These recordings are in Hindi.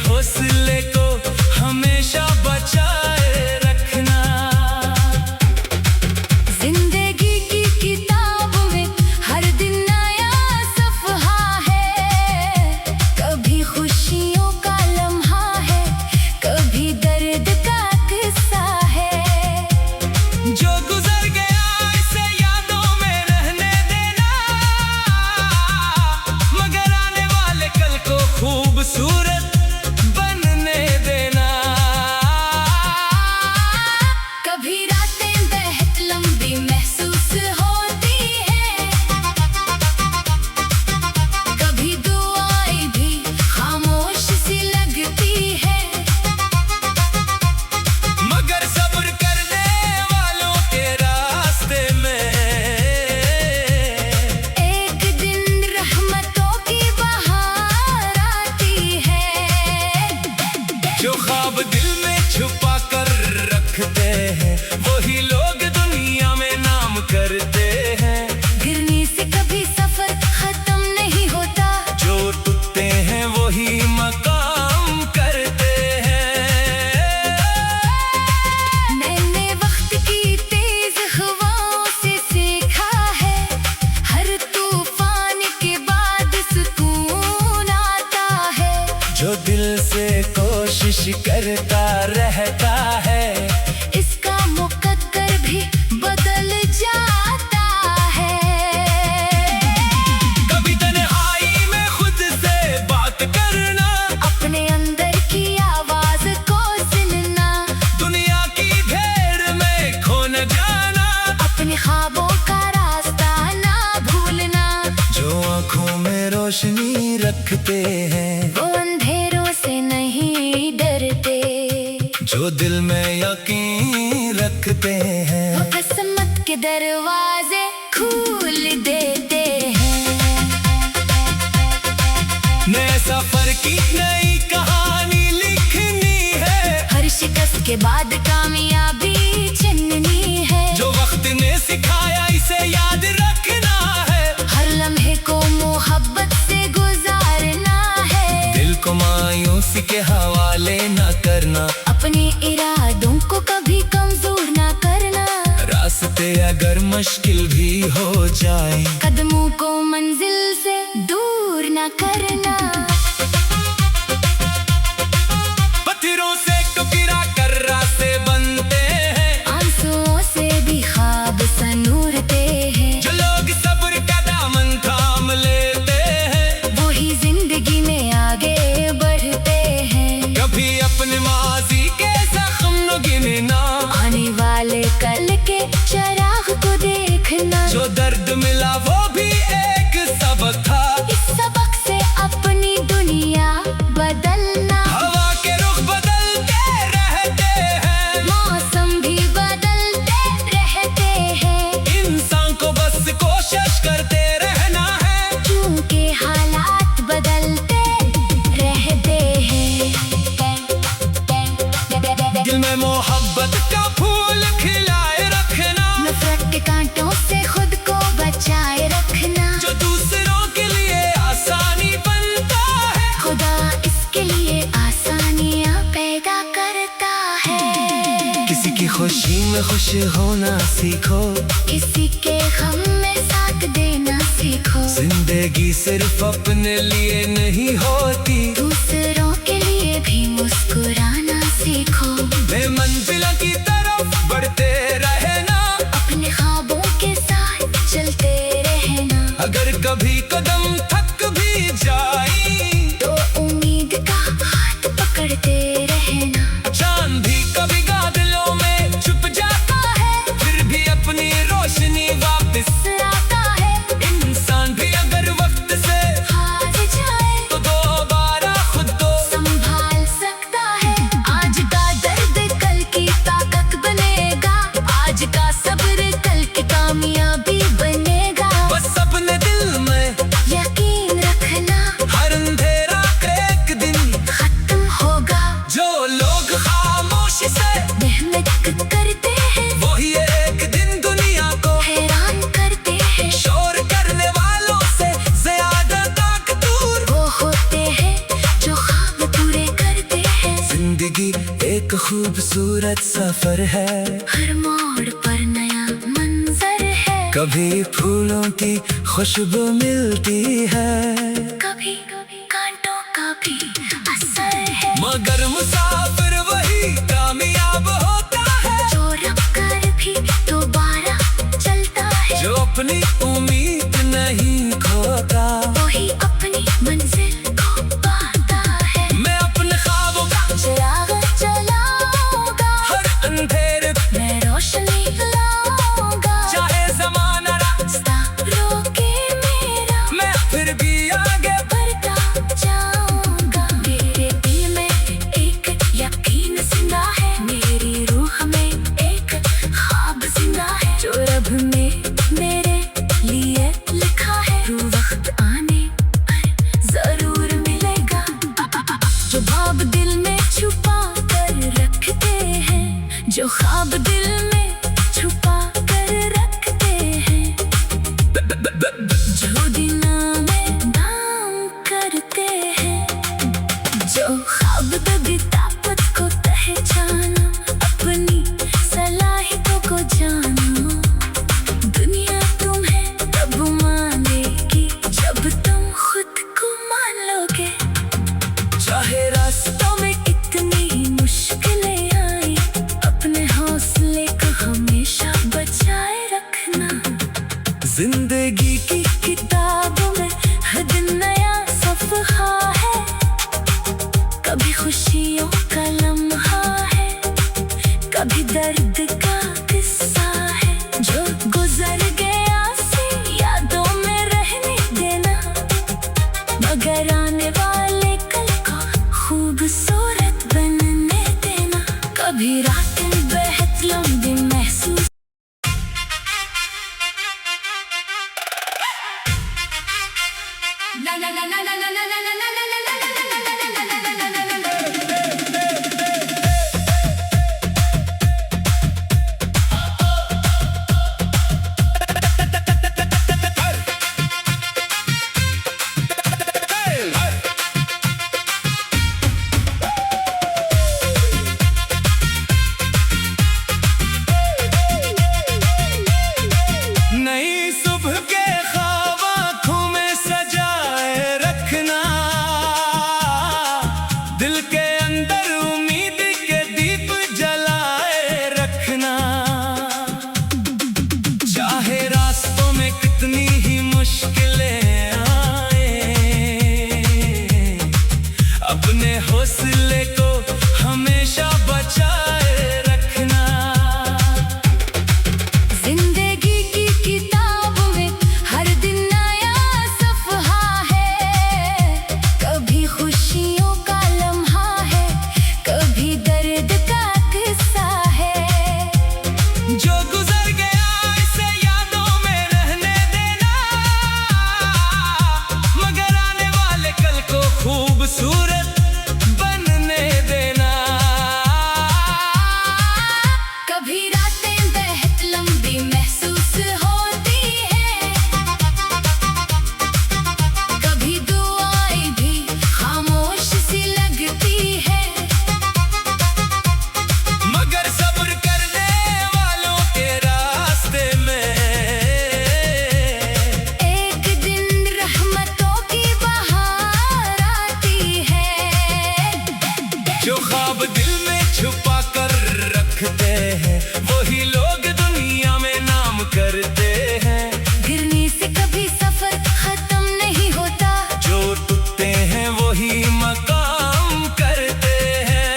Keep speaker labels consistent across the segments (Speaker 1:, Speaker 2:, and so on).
Speaker 1: हौसले को हमेशा बचाए रखना।
Speaker 2: जिंदगी की किताब में हर दिन नया सफ़हा है, कभी खुशियों का लम्हा है, कभी दर्द का किस्सा है।
Speaker 1: जो गुजर गया इसे यादों में रहने देना, मगर आने वाले कल को खूबसूरत बनने देना।
Speaker 2: कभी रातें बेहद लंबी महसूस होती है, कभी दुआएं भी खामोश सी लगती है,
Speaker 1: मगर सब्र करने वालों के रास्ते में
Speaker 2: एक दिन रहमतों की बहार आती है।
Speaker 1: जो ख्वाब दिल में छुपा कर रखते हैं, वही लोग दुनिया में नाम करते हैं।
Speaker 2: गिरने से कभी सफर खत्म नहीं होता,
Speaker 1: जो टूटते हैं वही मकाम करते हैं।
Speaker 2: मैंने वक्त की तेज हवाओं से सीखा है, हर तूफान के बाद सुकून आता है।
Speaker 1: जो दिल से कोशिश करता रहता है,
Speaker 2: इसका मुकद्दर भी बदल जाता है।
Speaker 1: कभी तन्हाई में खुद से बात करना,
Speaker 2: अपने अंदर की आवाज को सुनना,
Speaker 1: दुनिया की भीड़ में खो न जाना,
Speaker 2: अपने ख्वाबों का रास्ता ना भूलना।
Speaker 1: जो आँखों में रोशनी रखते हैं,
Speaker 2: वो अंधेरों से नहीं डरते,
Speaker 1: जो दिल में यकीन रखते हैं,
Speaker 2: वो किस्मत के दरवाजे खोल देते हैं।
Speaker 1: नए सफर की नई कहानी लिखनी है,
Speaker 2: हर शिकस्त के बाद कामयाबी चुननी है।
Speaker 1: जो वक्त ने सिखाया इसे याद रखना है,
Speaker 2: हर लम्हे को मोहब्बत से गुजारना है।
Speaker 1: दिल को मायूसी के हवाले न करना,
Speaker 2: अपने इरादों को कभी कमजोर ना करना,
Speaker 1: रास्ते अगर मुश्किल भी हो जाए,
Speaker 2: कदमों को मंजिल से दूर ना करना।
Speaker 1: पत्थरों से टुकड़ा कर रास्ते बनते हैं,
Speaker 2: आंसुओं से भी ख्वाब सनूरते हैं।
Speaker 1: जो लोग सब्र का दामन थाम लेते हैं,
Speaker 2: वही जिंदगी में आगे बढ़ते हैं।
Speaker 1: कभी अपने माजी के जख्म न गिनना,
Speaker 2: आने वाले कल के चराग को देखना।
Speaker 1: जो दर्द मिला वो भी एक सबक था,
Speaker 2: इस सबक से अपनी दुनिया बदलना।
Speaker 1: हवा के रुख बदलते रहते हैं,
Speaker 2: मौसम भी बदलते रहते हैं,
Speaker 1: इंसान को बस कोशिश करते रहना है,
Speaker 2: क्योंकि हालात बदलते रहते हैं।
Speaker 1: दिल में मोहब्बत का फूल खिलाए रखना,
Speaker 2: नफरत के कांटों से खुद को बचाए रखना।
Speaker 1: जो दूसरों के लिए आसानी बनता है,
Speaker 2: खुदा इसके लिए आसानियां पैदा करता है।
Speaker 1: किसी की खुशी में खुश होना सीखो,
Speaker 2: किसी के गम में साथ देना सीखो।
Speaker 1: जिंदगी सिर्फ अपने लिए नहीं होती,
Speaker 2: दूसरों के लिए भी मुस्कुराना सीखो।
Speaker 1: मंजिलों की तरफ बढ़ते रहना,
Speaker 2: अपने ख्वाबों के साथ चलते रहना।
Speaker 1: अगर कभी कदम थक भी सफर है,
Speaker 2: हर मोड़ पर नया मंजर है,
Speaker 1: कभी फूलों की खुशबू मिलती है,
Speaker 2: कभी कांटों का भी असर है,
Speaker 1: मगर मुसाफिर वही कामयाब होता है,
Speaker 2: जो रुक कर भी दोबारा चलता है,
Speaker 1: जो अपनी उम्मीद नहीं खोता,
Speaker 2: वही अपनी मंजिल को पाता है।
Speaker 1: मैं अपने ख्वाबों का
Speaker 2: चिराग जलाऊंगा,
Speaker 1: हर अंधेरे
Speaker 2: मैं रोशनी लाऊंगा,
Speaker 1: चाहे जमाना
Speaker 2: रास्ता रोके मेरा,
Speaker 1: मैं फिर भी आगे
Speaker 2: बढ़ता जाऊंगा। मेरे दिल में एक यकीन जिंदा है, मेरी रूह में एक ख्वाब जिंदा है, जो रब ने मेरे लिए लिखा है, रू वक्त आने पर जरूर मिलेगा। जो ख्वाब दिल में छुपा कर रखते हैं, जो ख्वाब दिल में छुपा कर रखते हैं, जो दिलों में नाम करते हैं, जो ख्वाब कभी ताकत को पहचानो, अपनी सलाहियतों को जानो, दुनिया तुम्हें तब मानेगी जब तुम खुद को मान लोगे।
Speaker 1: चाहे रास्तों
Speaker 2: में इतनी मुश्किलें आए, अपने हौसले को हमेशा बचाए रखना।
Speaker 1: जिंदगी की
Speaker 2: किताबों में हर दिन नया सफ़हा है, कभी खुशियों का लम्हा है, कभी दर्द का किस्सा है, जो गुजर गया से यादों में रहने देना, मगर आने वाले कल को खूबसूरत बनने देना। कभी रातें बेहद लंबी महसूस La la la la la la la la la la la la la la la la la la la।
Speaker 1: नई सुबह के ख्वाब आँखों में सजाए रखना, दिल के अंदर उम्मीद के दीप जलाए रखना, चाहे रास्तों में कितनी ही मुश्किलें आए, अपने हौसले को हमेशा बचाए रखना।
Speaker 2: जिंदगी की किताब में हर दिन नया सफ़हा है, कभी खुशियों का लम्हा है, कभी दर्द का किस्सा है,
Speaker 1: जो गुजर गया इसे यादों में रहने देना, मगर आने वाले कल को खूबसूरत बनने देना।
Speaker 2: कभी रातें बेहद लंबी महसूस होती है, कभी दुआएं भी खामोश सी लगती है,
Speaker 1: मगर सब्र करने वालों के रास्ते में
Speaker 2: एक दिन रहमतों की बहार आती है।
Speaker 1: जो ख्वाब दिल में छुपा कर रखते हैं, वही लोग दुनिया में नाम करते हैं,
Speaker 2: गिरने से कभी सफर खत्म नहीं होता,
Speaker 1: जो टूटते हैं वही मकाम करते हैं।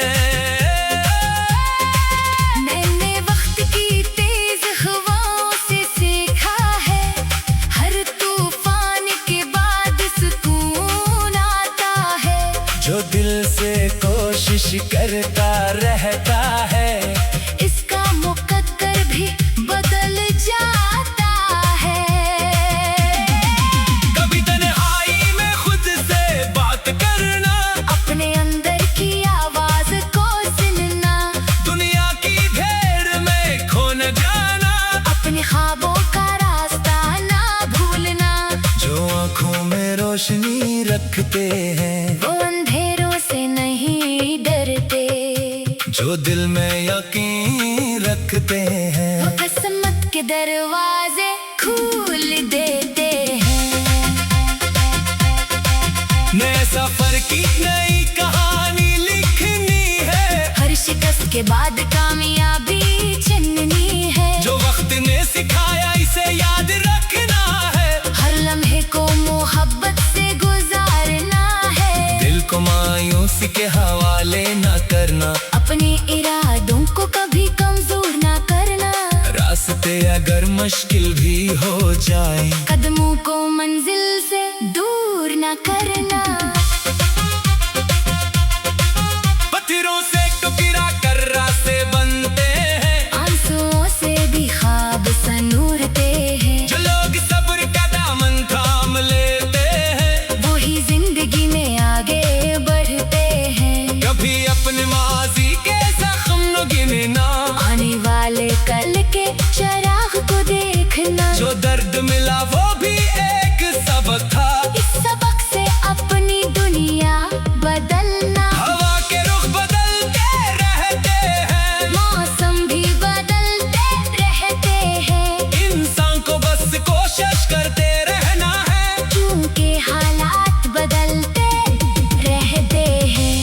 Speaker 2: मैंने वक्त की तेज हवाओं से सीखा है, हर तूफान के बाद सुकून आता है,
Speaker 1: जो दिल से कोशिश करता रहता है,
Speaker 2: इसका मुकद्दर भी बदल जाता है।
Speaker 1: कभी तन्हाई में खुद से बात करना,
Speaker 2: अपने अंदर की आवाज को सुनना,
Speaker 1: दुनिया की भीड़ में खो न जाना,
Speaker 2: अपने ख्वाबों का रास्ता ना भूलना,
Speaker 1: जो आँखों में रोशनी रखते हैं,
Speaker 2: वो अंधेरों से नहीं डरते,
Speaker 1: जो दिल में यकीन छुपे हैं।
Speaker 2: वो किस्मत के दरवाजे खोल देते हैं।
Speaker 1: नए सफर की नई कहानी लिखनी है।
Speaker 2: हर शिकस्त के बाद कामयाबी चुननी है।
Speaker 1: जो वक्त ने सिखाया इसे याद रखना है।
Speaker 2: हर लम्हे को मोहब्बत से गुजारना है।
Speaker 1: दिल को मायूसी के हवाले न करना।
Speaker 2: अपने इरादों को कभी कमजोर ना करना।
Speaker 1: रास्ते अगर मुश्किल भी हो जाए,
Speaker 2: कदमों को मंजिल से दूर ना करना।
Speaker 1: पत्थरों से टुकड़ा कर रास्ते बनते हैं।
Speaker 2: आंसुओं से भी ख्वाब संूरते हैं।
Speaker 1: जो लोग सब्र का दामन थाम लेते हैं,
Speaker 2: वही जिंदगी में आगे बढ़ते हैं।
Speaker 1: कभी अपने माजी के जख्म न गिनना।
Speaker 2: आने वाले कल के चराग को देखना।
Speaker 1: जो दर्द मिला वो भी एक सबक था।
Speaker 2: इस सबक से अपनी दुनिया बदलना।
Speaker 1: हवा के रुख बदलते रहते हैं।
Speaker 2: मौसम भी बदलते रहते हैं।
Speaker 1: इंसान को बस कोशिश करते रहना है।
Speaker 2: क्योंकि हालात बदलते रहते हैं।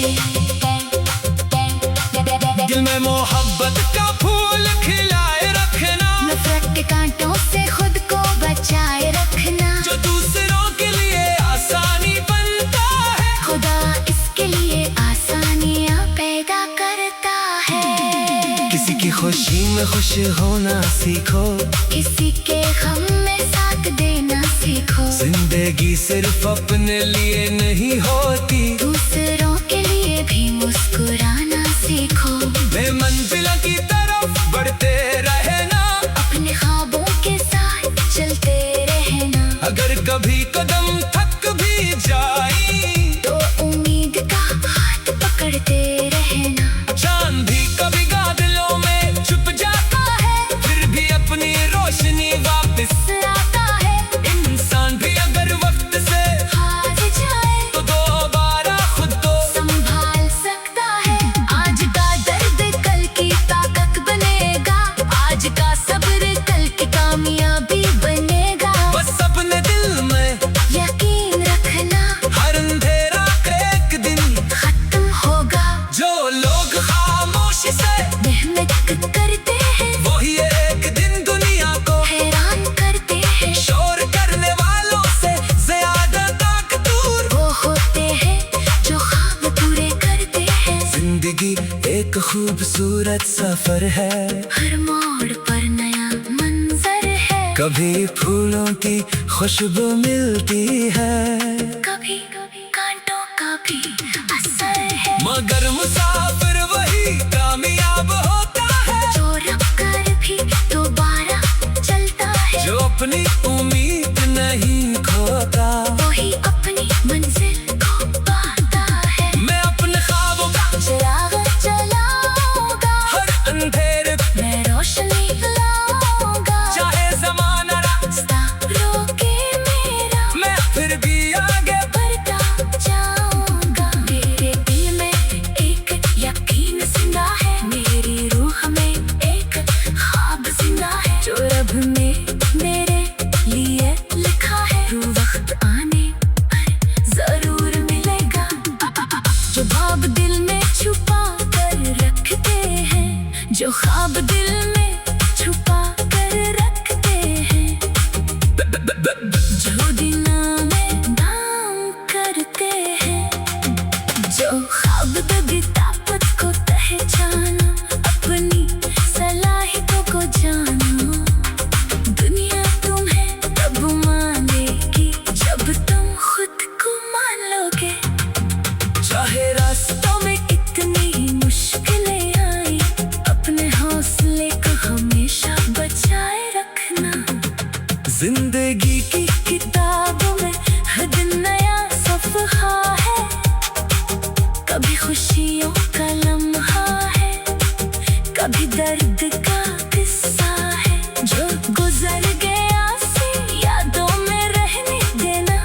Speaker 1: दिल में मोहब्बत का फूल खिलाए रखना।
Speaker 2: नफरत के कांटों से खुद को बचाए रखना।
Speaker 1: जो दूसरों के लिए आसानी बनता है,
Speaker 2: खुदा इसके लिए आसानियां पैदा करता है।
Speaker 1: किसी की खुशी में खुश होना सीखो।
Speaker 2: किसी के गम में साथ देना सीखो।
Speaker 1: जिंदगी सिर्फ अपने लिए नहीं होती।
Speaker 2: दूसरों के लिए भी मुस्कुराना सीखो।
Speaker 1: वे मंजिल की तरफ बढ़ते रहना।
Speaker 2: अपने ख्वाबों के साथ चलते रहना।
Speaker 1: अगर कभी कदम थक भी जाए,
Speaker 2: तो उम्मीद का हाथ पकड़ते रहना।
Speaker 1: चांद भी कभी बादलों में छुप जाता है, फिर भी अपनी रोशनी वापस
Speaker 2: लाता है।
Speaker 1: इंसान भी अगर वक्त से
Speaker 2: हार जाए
Speaker 1: तो दोबारा खुद को
Speaker 2: संभाल सकता है। आज का दर्द कल की ताकत बनेगा। आज का सब्र कल की कामयाबी बनेगा।
Speaker 1: बस अपने दिल में
Speaker 2: यकीन रखना,
Speaker 1: हर अंधेरा एक दिन
Speaker 2: खत्म होगा।
Speaker 1: जो लोग खामोशी से
Speaker 2: मेहनत करते हैं,
Speaker 1: वही एक दिन दुनिया को
Speaker 2: हैरान करते हैं।
Speaker 1: शोर करने वालों से ज्यादा ताकतवर
Speaker 2: वो होते हैं जो ख्वाब पूरे करते हैं।
Speaker 1: जिंदगी एक खूबसूरत सफर है।
Speaker 2: हर मोड़ पर नया मंजर है।
Speaker 1: कभी फूलों की खुशबू मिलती है,
Speaker 2: कभी कांटों का भी असर है।
Speaker 1: मगर मुसाफिर वही कामयाब होता है।
Speaker 2: जो रब कर भी दोबारा चलता है।
Speaker 1: जो अपनी उम्मीद नहीं खोता।
Speaker 2: वही अपनी मंजिल को पाता है।
Speaker 1: मैं अपने ख्वाबों का
Speaker 2: चिराग जलाऊंगा।
Speaker 1: हर अंधेरे
Speaker 2: मैं रोशनी लाऊंगा।
Speaker 1: चाहे जमाना
Speaker 2: रास्ता रोके मेरा,
Speaker 1: मैं फिर भी आगे
Speaker 2: बढ़ता जाऊंगा। मेरे दिल में एक यकीन जिंदा है। मेरी रूह में एक ख्वाब जिंदा है। जो रब ने मेरे लिए लिखा है, वो वक्त आने पर जरूर मिलेगा। जो ख्वाब दिल में छुपा कर रखते हैं। जो ख्वाब दिल में छुपा कर रखते हैं। जो दिलों में नाम करते हैं। जो ख्वाब दबी ताकत को पहचानो। अपनी सलाहियतों को जानो। दुनिया तुम्हें तब मानेगी जब तुम खुद को मान लोगे।
Speaker 1: चाहे रास्तों में
Speaker 2: इतनी मुश्किलें आई, अपने हौसले को हमेशा बचाए रखना।
Speaker 1: जिंदगी की
Speaker 2: किताबों में हर दिन नया सफ़हा है। कभी खुशियों का लम्हा है, कभी दर्द का किस्सा है। जो गुजर गया से यादों में रहने देना।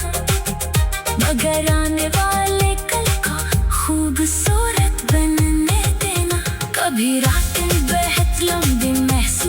Speaker 2: मगर आने वाले कल को खूबसूरत बनने देना। कभी रातें बेहद लंबी महसूस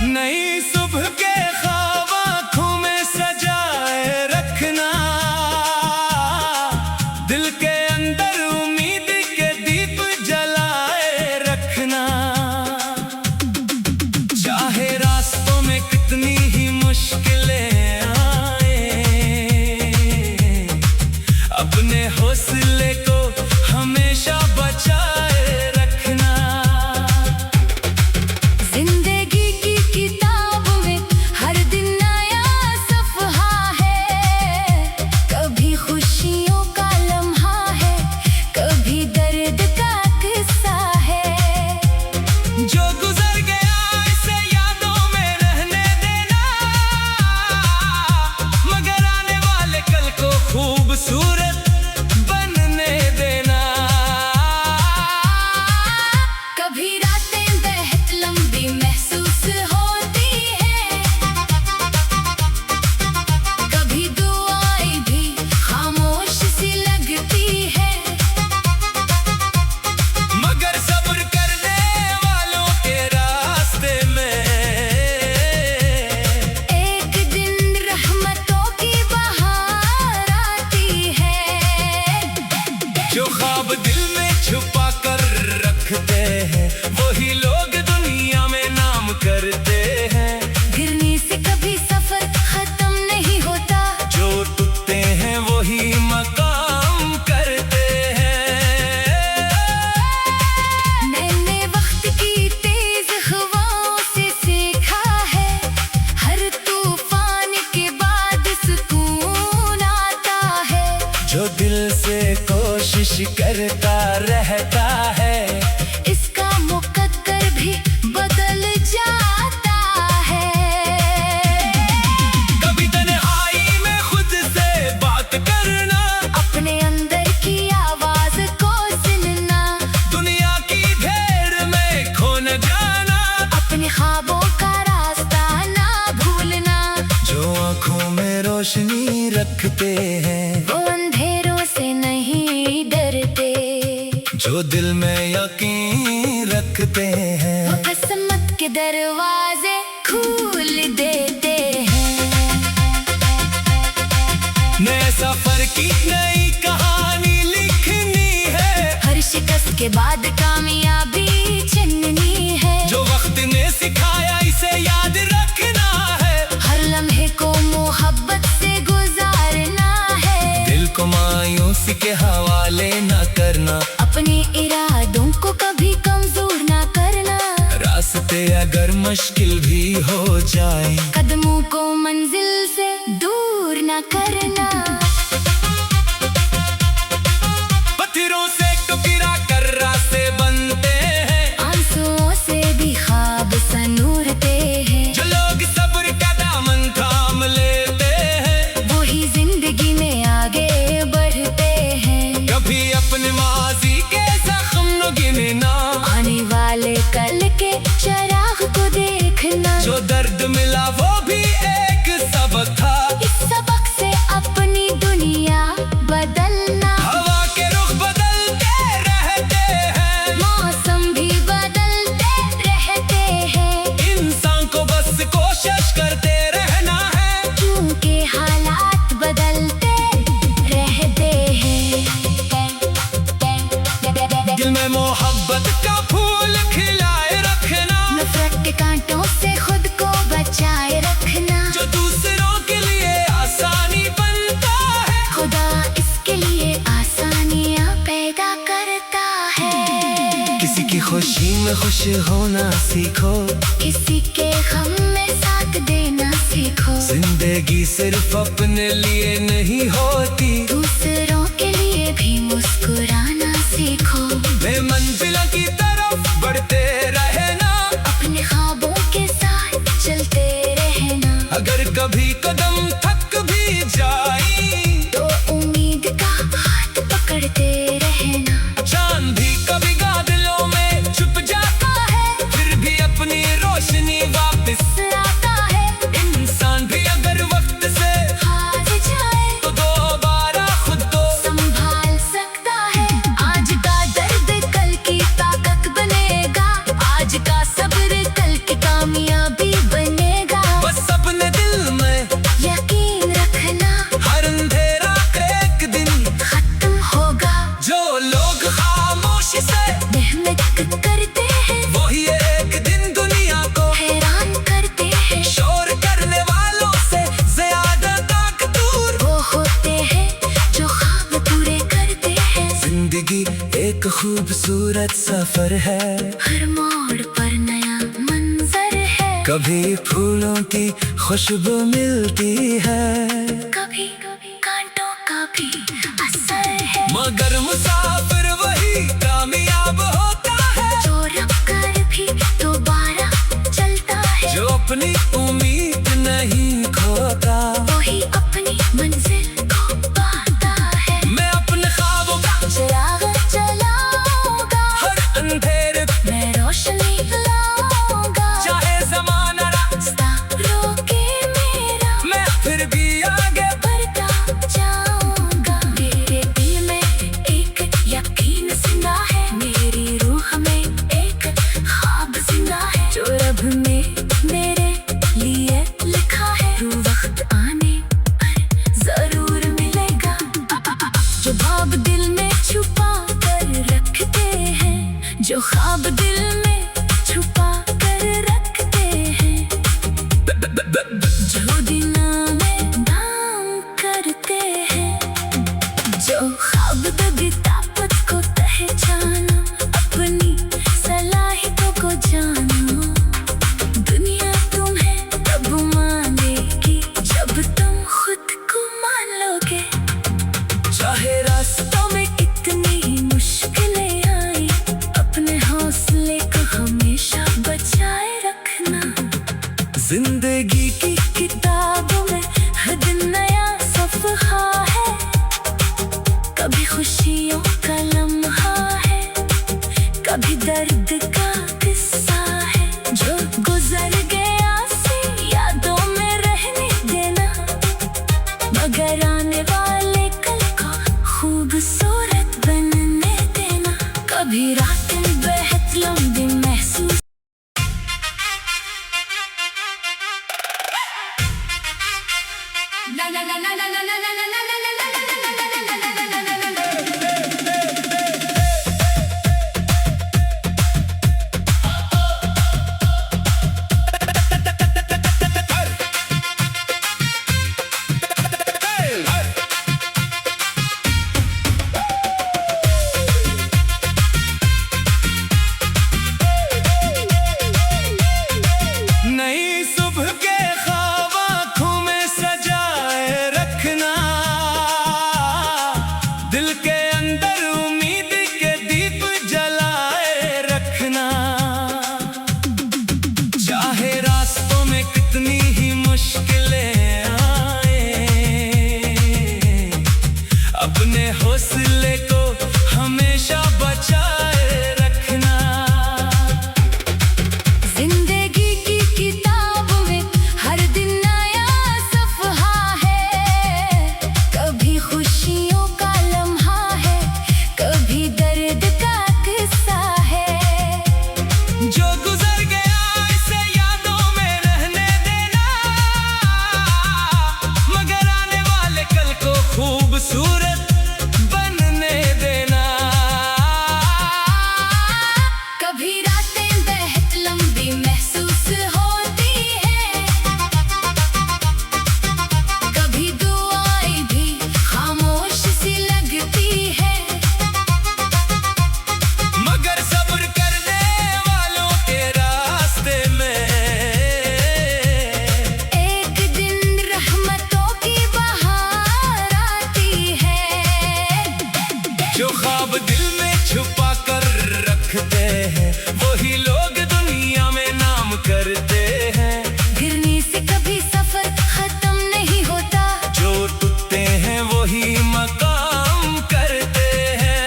Speaker 1: नई सुबह के ख्वाब आँखों में सजाए रखना, दिल के अंदर उम्मीद के दीप जलाए रखना। चाहे रास्तों में कितनी ही मुश्किलें आए, अपने हौसले को हमेशा बचाए रखना।
Speaker 2: जिंदगी की किताब में हर दिन नया सफ़हा है, कभी खुशियों का लम्हा है, कभी दर्द का किस्सा है।
Speaker 1: जो गुजर गया इसे यादों में रहने देना, मगर आने वाले कल को खूबसूरत बनने देना।
Speaker 2: कभी रातें बेहद लंबी महसूस होती है, कभी दुआएं भी खामोश सी लगती है।
Speaker 1: मगर सब्र करने वालों के रास्ते में
Speaker 2: एक दिन रहमतों की बहार आती है।
Speaker 1: जो ख्वाब दिल में छुपा कर रखते हैं, वही लोग दुनिया में नाम करते हैं।
Speaker 2: गिरने से कभी सफर खत्म नहीं होता,
Speaker 1: जो टूटते हैं वही मकाम करते हैं।
Speaker 2: मैंने वक्त की तेज हवाओं से सीखा है, हर तूफान के बाद सुकून आता है।
Speaker 1: जो दिल से कोशिश करता रहता है,
Speaker 2: इसका मुकद्दर भी बदल जाता है।
Speaker 1: कभी तन्हाई में खुद से बात करना,
Speaker 2: अपने अंदर की आवाज को सुनना,
Speaker 1: दुनिया की भीड़ में खो न जाना।
Speaker 2: अपने ख्वाबों का रास्ता ना भूलना।
Speaker 1: जो आँखों में रोशनी रखते हैं,
Speaker 2: वो अंधेरों से नहीं डरते,
Speaker 1: जो दिल में यकीन रखते हैं,
Speaker 2: वो किस्मत के दरवाजे खोल देते हैं।
Speaker 1: नए सफर की नई कहानी लिखनी है,
Speaker 2: हर शिकस्त के बाद कामयाबी चुननी है।
Speaker 1: जो वक्त ने सिखाया इसे याद रखना है।
Speaker 2: हर लम्हे को मोहब्बत से गुजारना है।
Speaker 1: दिल को मायूसी के हवाले न करना,
Speaker 2: अपने इरादों को कभी कमजोर ना करना।
Speaker 1: रास्ते अगर मुश्किल भी हो जाए,
Speaker 2: कदमों को मंजिल से दूर ना करना।
Speaker 1: पत्थरों से टुकड़ा कर रास्ते बनते हैं,
Speaker 2: आंसुओं से भी ख्वाब सनूरते हैं।
Speaker 1: जो लोग सब्र का दामन थाम लेते हैं,
Speaker 2: वही जिंदगी में आगे बढ़ते हैं।
Speaker 1: कभी अपने माजी के जख्म न गिनना,
Speaker 2: आने वाले कल के चराग को देखना।
Speaker 1: जो दर्द मिला वो भी एक सबक था।
Speaker 2: इस सबक से अपनी दुनिया बदलना।
Speaker 1: हवा के रुख बदलते रहते हैं,
Speaker 2: मौसम भी बदलते रहते हैं।
Speaker 1: इंसान को बस कोशिश करते रहना है,
Speaker 2: क्योंकि हालात बदलते रहते हैं।
Speaker 1: दिल में मोहब्बत का फूल खिलाए रखना,
Speaker 2: नफरत के कांटों से खुद को बचाए रखना।
Speaker 1: जो दूसरों के लिए आसानी बनता है,
Speaker 2: खुदा इसके लिए आसानियां पैदा करता है।
Speaker 1: किसी की खुशी में खुश होना सीखो,
Speaker 2: किसी के गम में साथ देना सीखो।
Speaker 1: जिंदगी सिर्फ अपने लिए नहीं होती,
Speaker 2: दूसरों के लिए भी मुस्कुराना सीखो।
Speaker 1: वे मंजिल की तरफ बढ़ते रहना,
Speaker 2: अपने ख्वाबों के साथ चलते रहना।
Speaker 1: अगर कभी कदम थक भी सफर है,
Speaker 2: हर मोड़ पर नया मंजर है,
Speaker 1: कभी फूलों की खुशबू मिलती है,
Speaker 2: कभी कांटों का भी असर है,
Speaker 1: मगर मुसाफिर वही कामयाब होता है,
Speaker 2: जो रुक कर भी दोबारा चलता है,
Speaker 1: जो अपनी उम्मीद नहीं खोता,
Speaker 2: वही अपनी मंजिल को पाता है।
Speaker 1: मैं अपने ख्वाबों का
Speaker 2: चिराग जलाऊंगा,
Speaker 1: हर अंधेरे
Speaker 2: मैं रोशनी लाऊंगा,
Speaker 1: चाहे ज़माना
Speaker 2: रास्ता रोके मेरा,
Speaker 1: मैं फिर भी आगे
Speaker 2: बढ़ता जाऊंगा। मेरे दिल में एक यकीन जिंदा है, मेरी रूह में एक ख्वाब जिंदा है, जो रब ने मेरे लिए लिखा है, वो वक्त आने पर जरूर मिलेगा। जो ख्वाब दिल में छुपा कर रखते हैं, जो ख्वाब दिल में छुपा कर रखते हैं, जो दिलों में नाम करते हैं, जो ख्वाब कभी ताकत को पहचाना, अपनी सलाहियतों को जानो, दुनिया तुम्हें तब मानेगी जब तुम खुद को मान लोगे।
Speaker 1: चाहे रास्तों
Speaker 2: में इतनी मुश्किलें आई, अपने हौसले को हमेशा बचाए रखना।
Speaker 1: जिंदगी की
Speaker 2: किताबों में हर दिन नया सफ़हा है, कभी खुशियों का लम्हा है, कभी दर्द का किस्सा है, जो गुजर गया से यादों में रहने देना, मगर आने वाले कल को खूबसूरत बनने देना। कभी रातें बेहद लंबी महसूस La la la la la la la la la la la la
Speaker 1: नई सुबह के ख्वाब आँखों में सजाए रखना, दिल के अंदर उम्मीद के दीप जलाए रखना, चाहे रास्तों में कितनी ही मुश्किलें आए, अपने हौसले को हमेशा बचाए रखना।
Speaker 2: जिंदगी की किताब में हर दिन नया सफ़हा है, कभी खुशियों का लम्हा है, कभी दर्द का किस्सा है,
Speaker 1: जो गुजर गया इसे यादों में रहने देना, मगर आने वाले कल को खूबसूरत बनने देना।
Speaker 2: कभी रातें बेहद लंबी महसूस होती है, कभी दुआएं भी खामोश सी लगती है,
Speaker 1: मगर सब्र करने वालों के रास्ते में
Speaker 2: एक दिन रहमतों की बहार आती है।
Speaker 1: जो ख्वाब दिल में छुपा कर रखते हैं, वही लोग दुनिया में नाम करते हैं,
Speaker 2: गिरने से कभी सफर खत्म नहीं होता,
Speaker 1: जो टूटते हैं वही मकाम करते हैं।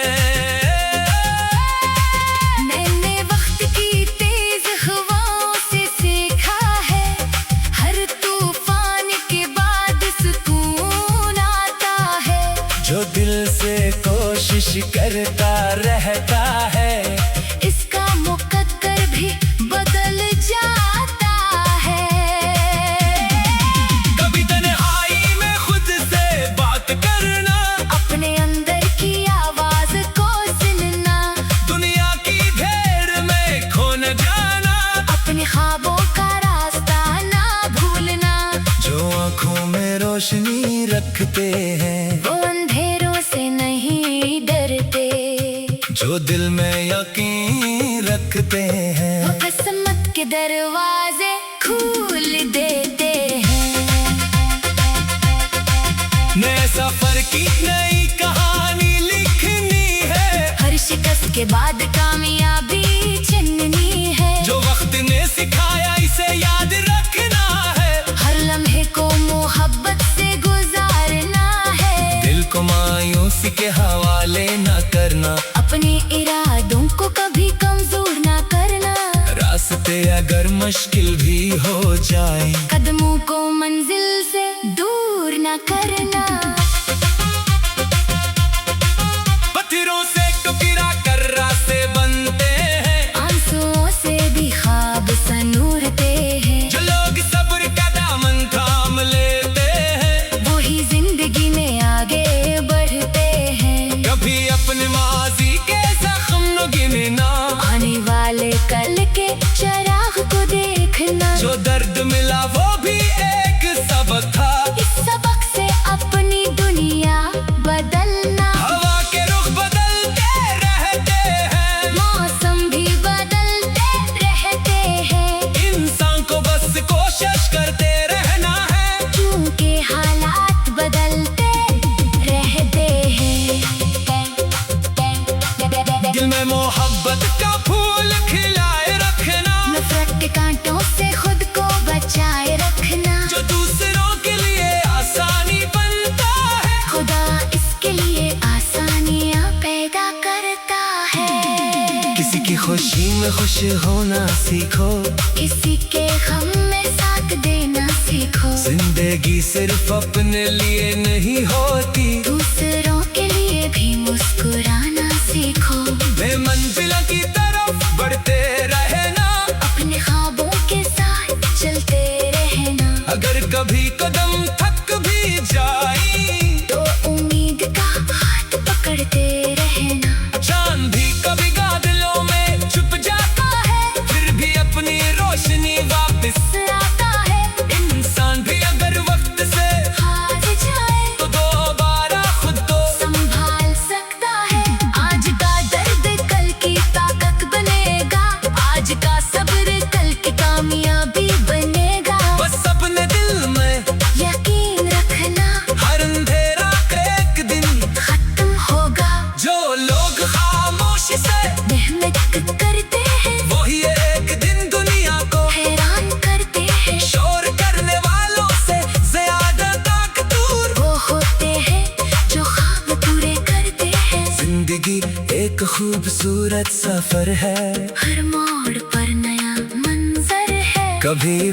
Speaker 2: मैंने वक्त की तेज हवाओं से सीखा है, हर तूफान के बाद सुकून आता है,
Speaker 1: जो दिल से कोशिश करता रहता है,
Speaker 2: इसका मुकद्दर भी बदल जाता है।
Speaker 1: कभी तन्हाई में खुद से बात करना,
Speaker 2: अपने अंदर की आवाज को सुनना,
Speaker 1: दुनिया की घेर में खो न जाना,
Speaker 2: अपने ख्वाबों का रास्ता ना भूलना,
Speaker 1: जो आँखों में रोशनी रखते हैं,
Speaker 2: वो अंधेरों से नहीं डरते,
Speaker 1: जो दिल में यकीन पे हैं।
Speaker 2: वो किस्मत के दरवाजे खोल देते हैं।
Speaker 1: नए सफर की नई कहानी लिखनी है।
Speaker 2: हर शिकस्त के बाद कामयाबी चुननी है।
Speaker 1: जो वक्त ने सिखाया इसे याद रखना है।
Speaker 2: हर लम्हे को मोहब्बत से गुजारना है।
Speaker 1: दिल को मायूसी के हवाले न करना।
Speaker 2: अपने इरादों को कभी कमजोर ना करना।
Speaker 1: रास्ते अगर मुश्किल भी हो जाए,
Speaker 2: कदमों को मंजिल से दूर ना करना।
Speaker 1: पत्थरों से टुकड़ा कर रास्ते बनते हैं।
Speaker 2: आंसुओं से भी ख्वाब सनूरते हैं।
Speaker 1: जो लोग सब्र का दामन थाम लेते हैं,
Speaker 2: वही जिंदगी में आगे बढ़ते हैं।
Speaker 1: कभी अपने माजी के जख्म न गिनना।
Speaker 2: आने वाले कल के चराग को देखना।
Speaker 1: जो दर्द मिला वो भी एक सबक था।
Speaker 2: इस सबक से अपनी दुनिया बदलना।
Speaker 1: हवा के रुख बदलते रहते हैं।
Speaker 2: मौसम भी बदलते रहते हैं।
Speaker 1: इंसान को बस कोशिश करते रहना है।
Speaker 2: क्योंकि हालात बदलते रहते हैं।
Speaker 1: दिल में मोहब्बत का फूल खिलाए रखना।
Speaker 2: नफरत के कांटों से खुद को बचाए रखना।
Speaker 1: जो दूसरों के लिए आसानी बनता है,
Speaker 2: खुदा इसके लिए आसानियां पैदा करता है।
Speaker 1: किसी की खुशी में खुश होना सीखो।
Speaker 2: किसी के गम में साथ देना सीखो।
Speaker 1: जिंदगी सिर्फ अपने लिए नहीं होती।
Speaker 2: दूसरों के लिए भी मुस्कुराना सीखो।
Speaker 1: मंजिलों की तरफ बढ़ते रहना।
Speaker 2: अपने ख्वाबों के साथ चलते रहना।
Speaker 1: अगर कभी कदम थक भी जाए,
Speaker 2: तो उम्मीद का हाथ पकड़ते रहना।
Speaker 1: चांद भी कभी बादलों में छुप जाता है, फिर भी अपनी रोशनी वापस
Speaker 2: आता है।
Speaker 1: इंसान भी अगर वक्त से
Speaker 2: हार जाए,
Speaker 1: तो दोबारा खुद को
Speaker 2: संभाल सकता है। आज का दर्द कल की ताकत बनेगा। आज का सब्र कल की कामयाबी बनेगा।
Speaker 1: बस अपने दिल में
Speaker 2: यकीन रखना,
Speaker 1: हर अंधेरा एक दिन
Speaker 2: खत्म होगा।
Speaker 1: जो लोग खामोशी से
Speaker 2: मेहनत करते हैं,
Speaker 1: वही एक दिन दुनिया को
Speaker 2: हैरान करते हैं।
Speaker 1: शोर करने वालों से ज्यादा ताकतवर
Speaker 2: वो होते हैं जो ख्वाब पूरे करते हैं।
Speaker 1: जिंदगी एक खूबसूरत सफर है।
Speaker 2: हर मोड़ पर नया मंजर है।
Speaker 1: कभी